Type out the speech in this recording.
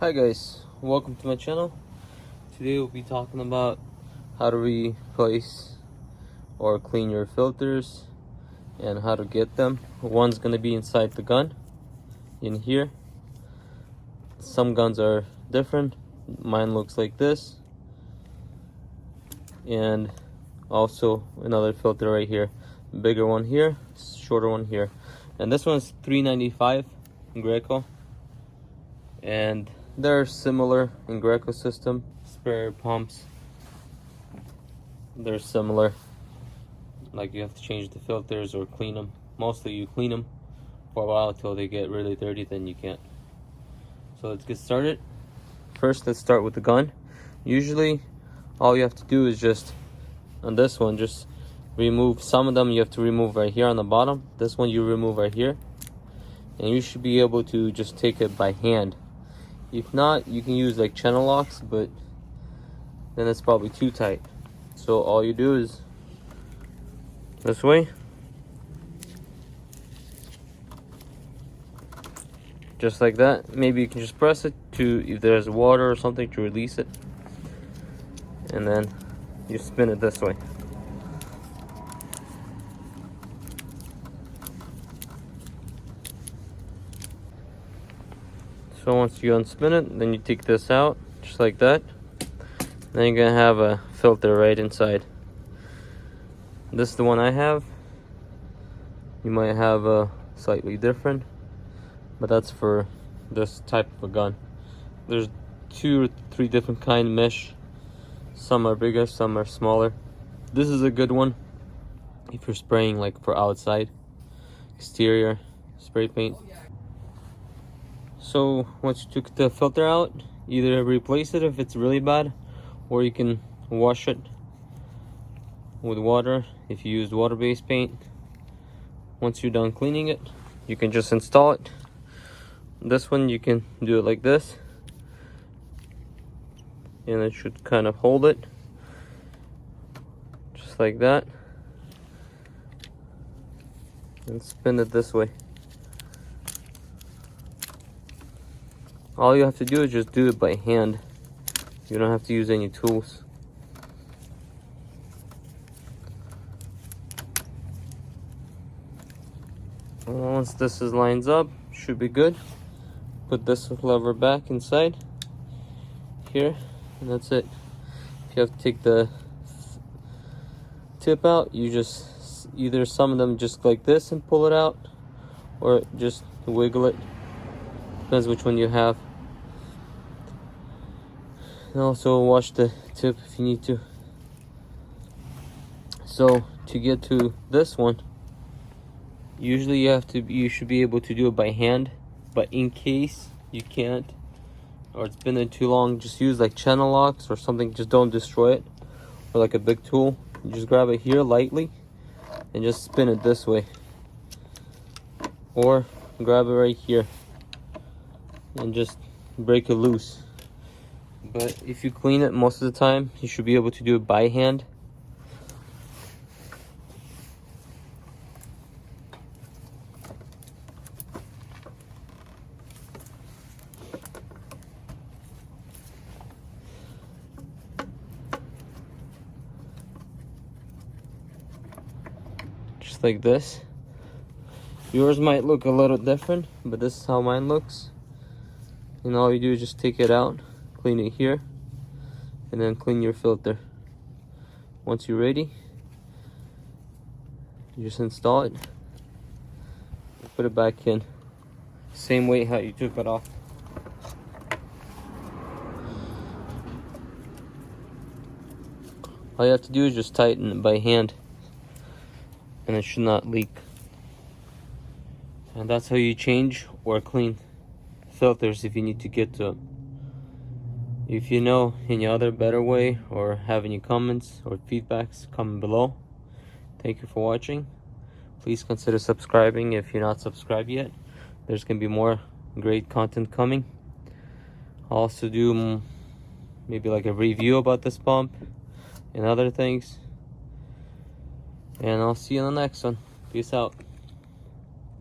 Hi guys, welcome to my channel. Today we'll be talking about how to replace or clean your filters and how to get them. One's going to be inside the gun in here. Some guns are different. Mine looks like this, and also another filter right here, bigger one here, shorter one here, and this one's $3.95 Graco, and they're similar in Graco system. Sprayer pumps, they're similar. Like, you have to change the filters or clean them. Mostly you clean them for a while until they get really dirty, then you can't. So let's get started. First, let's start with the gun. Usually all you have to do is just, on this one, just remove some of them. You have to remove right here on the bottom. This one you remove right here, and you should be able to just take it by hand. If not, you can use like channel locks, but then it's probably too tight. So all you do is this way, just like that. Maybe you can just press it to, if there's water or something, to release it, and then you spin it this way. So once you unspin it, then you take this out, just like that. Then you're gonna have a filter right inside. This is the one I have. You might have a slightly different, but that's for this type of a gun. There's 2 or 3 different kind of mesh. Some are bigger, some are smaller. This is a good one if you're spraying like for outside, exterior spray paint. So once you took the filter out, either replace it if it's really bad, or you can wash it with water if you used water-based paint. Once you're done cleaning it, you can just install it. This one you can do it like this, and it should kind of hold it just like that, and spin it this way. All you have to do is just do it by hand. You don't have to use any tools. Once this lines up, should be good. Put this lever back inside here, and that's it. If you have to take the tip out, you just either some of them just like this and pull it out, or just wiggle it. Depends which one you have. And also wash the tip if you need to. So to get to this one, usually you should be able to do it by hand, but in case you can't, or it's been there too long, just use like channel locks or something. Just don't destroy it, or like a big tool. You just grab it here lightly and just spin it this way, or grab it right here and just break it loose. But if you clean it, most of the time you should be able to do it by hand. Just like this. Yours might look a little different, but this is how mine looks. And all you do is just take it out, clean it here, and then clean your filter. Once you're ready, you just install it, put it back in, same way how you took it off. All you have to do is just tighten it by hand, and it should not leak. And that's how you change or clean filters if you need to get to them. If you know any other better way or have any comments or feedbacks, comment below. Thank you for watching. Please consider subscribing if you're not subscribed yet. There's gonna be more great content coming. I'll also do maybe like a review about this pump and other things. And I'll see you in the next one. Peace out.